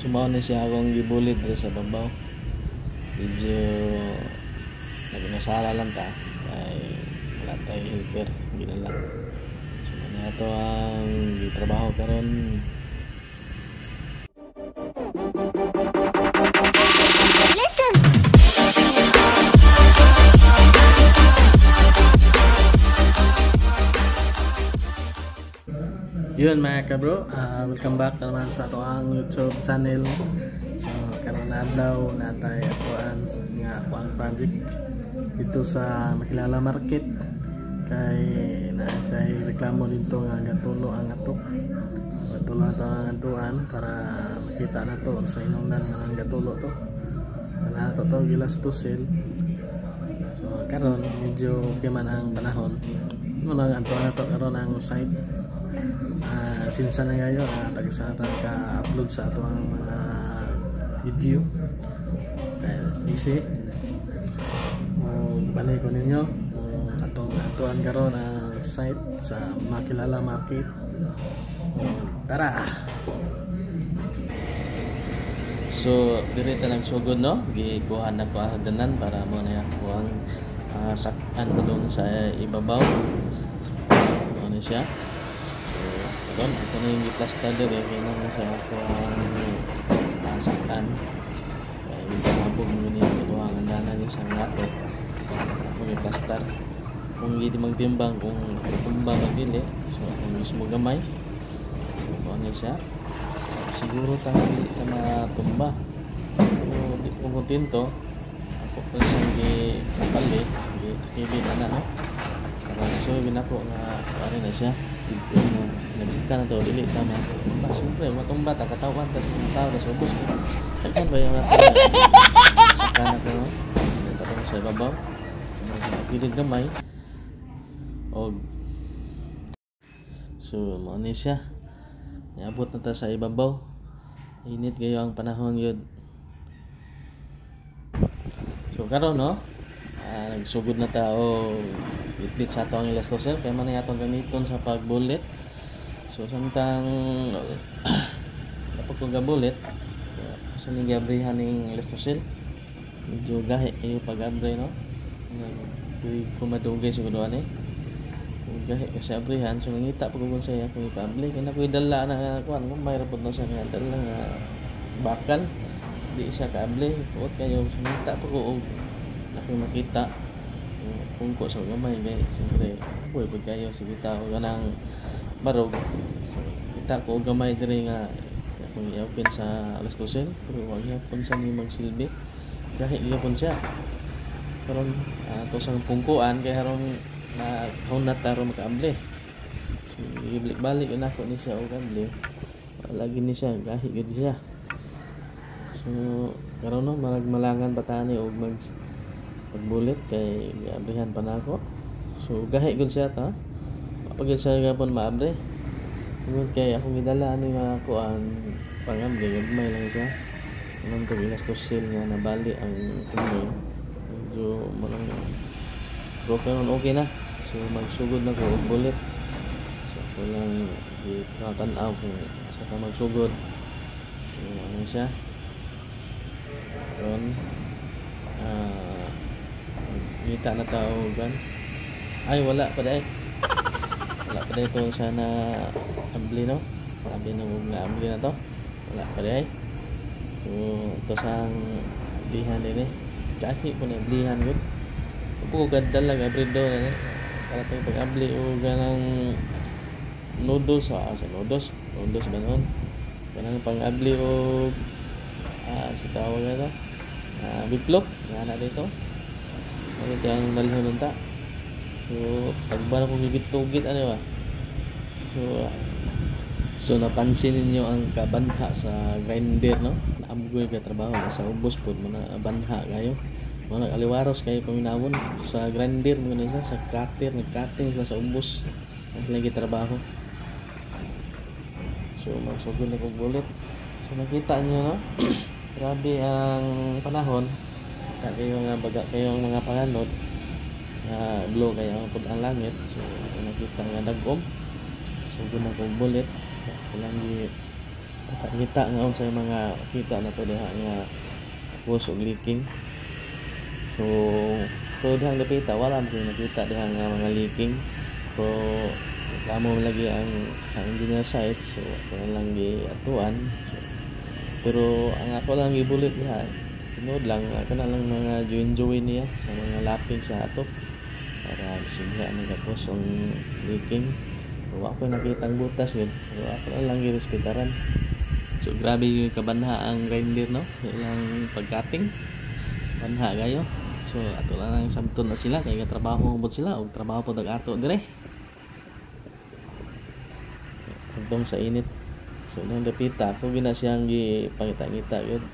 Sumaon na siya akong gibulit dito sa babaw. Medyo nagmasala lang ta. Kay wala tayo helper. Gina lang. So na ito ang gitrabaho karon. Yun mga kabro, welcome back naman sa ato ang YouTube channel. So karon adlaw natay atoan nga ang project dito sa Makilala Market kay na siya reklamo dito nga gatulo ang atok. So gatulo ato ang atuan para makita na to sa inungdan nga ang gatulo to. Wala to gilas to sell. So karon medyo okay man ang panahon. Muna ang atuan na to karon ang site. Sinsa na ngayon tagisatan ka-upload sa ato ang mga video kaya busy balik ko ninyo atong atuan karon ang site sa Makilala Market. Tara! So diri ta nagsugod no gikuhan na ko ang danan para mo na ako ang sakyan doon sa ibabaw ano siya. Doon, ito na yung i-plaster doon kaya naman sa ako ang saktan kaya yung pamabog mo niya ang andanan yung sang lato kung i-plaster kung hindi magtimbang kung tumbang ang dili so kung mismo gamay kung ano siya siguro tayo hindi ka matumba kung kontinto ako kung isang gipali gipili na no parang so ginako nga ano na siya nagsika na to dili tama ba siyempre matumba ta katawan ta mga tao na subos kan ba yung saka na ko tapos sa babaw gilid gamay og so mo ni siya niabot na ta sa ibabaw init kayo ang panahon yun so karon no nagsugod na ta o bitbit sa atong elastoser kaya man atong gamiton sa pagbulit so samtang kapag kung gabulit sa ning gabrihan ning elastoser medyo gahi kayo pag-abre no kung madugay siguro ani kung gahi kasi abrihan so nangita pag kung saya kung i-able kaya nakoy dala na kuan kung may rapod na siya nga dala nga bakal di siya ka-able kuot kayo so nangita pag kung ako makita kung ko sa gamay gay siyempre boy pag kayo sige tao ganang barog so kita ko gamay diri nga akong i-open sa elastoser pero wag yapon sa ni magsilbi gahi gyapon siya karon to sang pungkuan kay haron na hunat taro makaable so ibalik-balik na ako ni siya og able lagi ni siya gahi gid siya so karon no marag malangan batani og pagbulit kay giabrihan pa nako so gahi gud siya ta pag siya gapon maabre gud kay akong gidala ani nga kuan pangambre gagmay lang siya nang to elastoser nga nabali ang kumoy medyo marang broken okay na so magsugod na ko og bulit so ako lang itatan-aw kung sa ta magsugod so ano siya karon kita na tao gan ay wala pa dai to siya na ambli no sabi na mo nga ambli na to wala pa dai so to sang amblihan din kasi po na amblihan gud upo gadal lang abrido na para pag pag-ambli o ganang noodles sa noodles ba noon ganang pang-ambli o sa tawag na biplop nga dito ano kang nalihon ta so pagbara kong gigit-tugit ano ba so napansin ninyo ang kabanha sa grinder no naamgoy ka trabaho sa ubos pod mo na banha kayo mo nag-aliwaros kayo paminawon sa grinder mo na sa cutter nag-cutting sila sa ubos sila gitrabaho so magsugod na kong bulit so nakita nyo no grabe ang panahon kayo nga baga kayo mga panganod na blow kayo ang langit so nakita nga dagom so guna kong bulit kulang kita nga unsay mga kita na to diha nga puso leaking. So dihang dapita wala mo nakita dihang nga mga leaking. So kamo lagi ang engineer site, so ako na lang giatuan. So, pero ang ako lang gibulit diha sunod lang kana lang mga join niya sa mga laping sa ato para bisigha man tapos ang leaking. So ako nakitang butas gid, so ako na lang girespetaran. So grabe yung kabanha ang grinder no, ilang pagkating banha gayo. So ato lang ang samton na sila kay trabaho mo sila og trabaho pod ato dire hangtong sa init. So nang dapita ako gina siyang gipangita-ngita yun.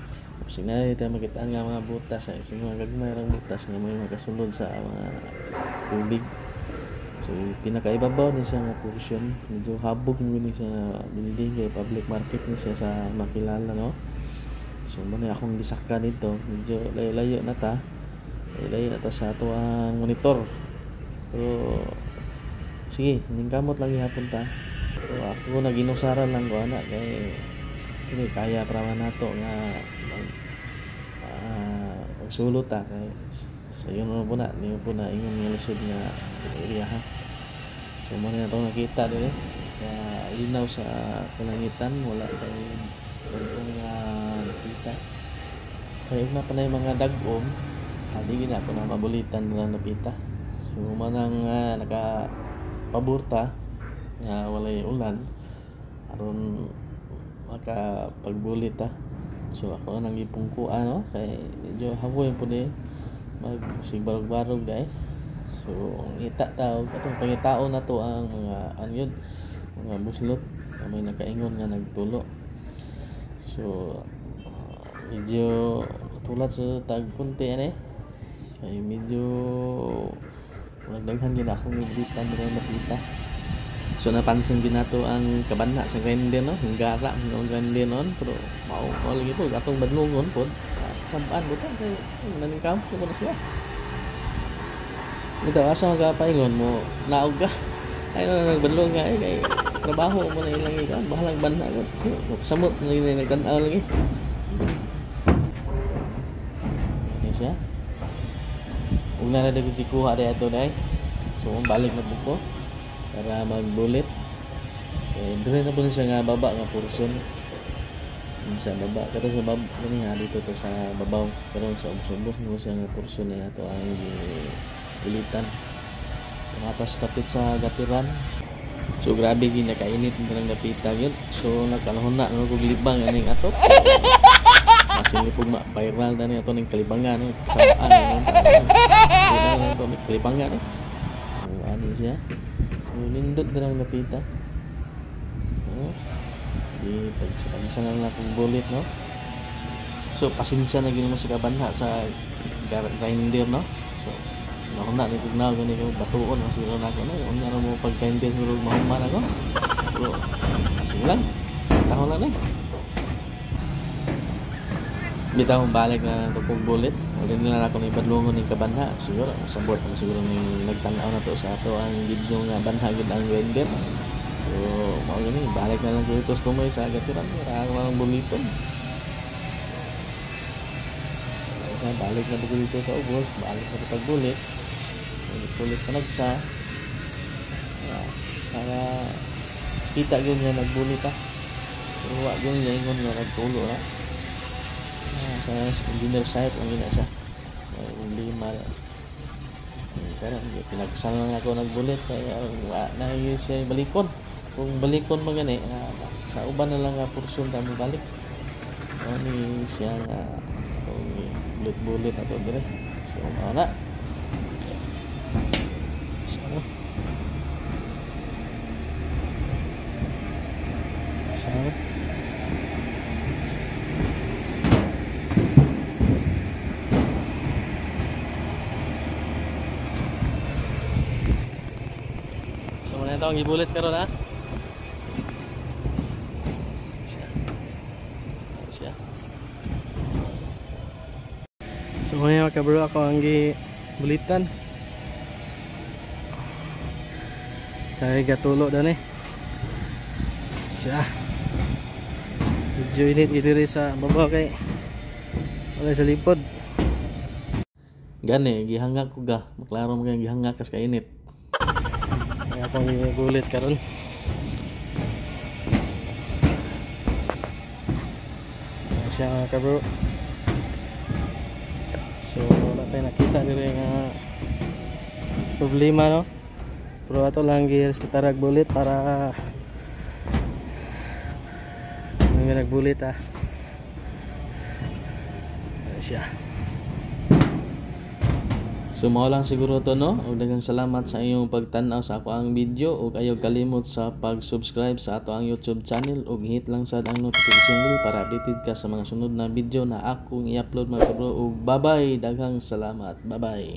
Kasi na dito makita nga mga butas ay mga gagmay rang butas nga may makasulod sa mga tubig. So pinakaibabaw ni siya nga portion, medyo habog ni siya building kay public market ni siya sa makilala no. So man akong gisaka dito, medyo layo-layo na ta. Layo na ta sa ato ang monitor. Pero sige, ning kamot lang gihapon ta. So ako naginusaran lang ko ana kay kaya para man nato nga magsulot ta kay sa yun po na ingon nga lisod nga area ha. So mo na itong nakita din sa linaw sa kalangitan, wala tayong nakita kaya na pa na yung mga dagom hindi na ako na mabulitan nilang napita. So manang nakapaburta nga walay ulan aron makapagbulit ha. So ako nang gipungkuan no kay medyo hawoy po ni magsigbarog-barog dai. So ngita tao katong pangitao na to ang mga ano yun, mga buslot na may nakaingon nga nagtulo. So medyo tulad sa tag kunti ani ay medyo nagdaghan gid akong ibritan dira makita. So napansin din nato ang kabanha sa grinder no, ang gara ng grinder non, pero mao lagi po atong badlungon pod sampaan buta kay naning kampo mo na sila. Ito asa magapaingon mo naog ka ay nagbadlong nga kay trabaho mo na ilang ikan bahalang banha ko. So kasamot na yung nagtanaw lagi. Ini siya. Ug na dagko gikuha dai ato dai. So balik na buko para magbulit. Dire na po siya nga baba nga portion. Sa baba pero sa baba kani dito to sa babaw pero sa ubos mo siya nga portion niya to ang bulitan. Matas tapit sa gatiran. So grabe gid nakainit ng napita gyud. So nagkalahon na ko glibang aning ato. Kasi pug viral dani ato ning kalibangan no. Sabaan no. So ning kalibangan no. Ani siya. So nindot dirang napita. Di tagsa lang akong bulit no. So pasensya na gid mo sa kabanha sa grinder no. So ako na nagugnaw gani ko batuon ang sila na ko no. Unya mo pag grinder murag mahuman ako. Pero sige lang. Taho lang eh. Bitaw balik na to kog bulit. Uli nila ako ni badlongon ning kabanha. Siguro sabot mo siguro ning nagtan-aw na to sa ato ang video nga banha gid ang grinder. So, mau gini balik na lang ko ito tumoy sa gatiran para ako lang buliton. So, balik na ko dito sa ubos, balik na pagbulit. Bulit pa nagsa. Para kita gyud nga nagbulit ta. Pero wa gyud nga ingon nga nagtulo na. Sa engineer site ang gina siya. Hindi mal. Pero pinagsal lang ako nagbulit kaya wa na siya balikon. Kung balikon mo gani sa uban na lang nga portion ta mo balik. Ani siya nga bulit-bulit ato dire. So ana. So muna ito ang ibulit pero na. So ngayon mga kabro ako ang gibulitan. Kaya gatulo doon eh. Siya. Medyo init diri sa baba kay wala sa lipod. Gani gihangak ko ga, maklaro mo kay gihangak kas kainit. Kaya akong gulit karon. Siya nga ka bro. So wala tayo nakita diri nga problema no. Pero ato lang gears kita ragbulit para nga nagbulit siya. So mao lang siguro to no. Ug daghang salamat sa inyong pagtan-aw sa ako ang video ug ayaw kalimot sa pag-subscribe sa ato ang YouTube channel ug hit lang sad ang notification bell para updated ka sa mga sunod na video na akong i-upload mga kabro ug bye bye, daghang salamat. Bye bye.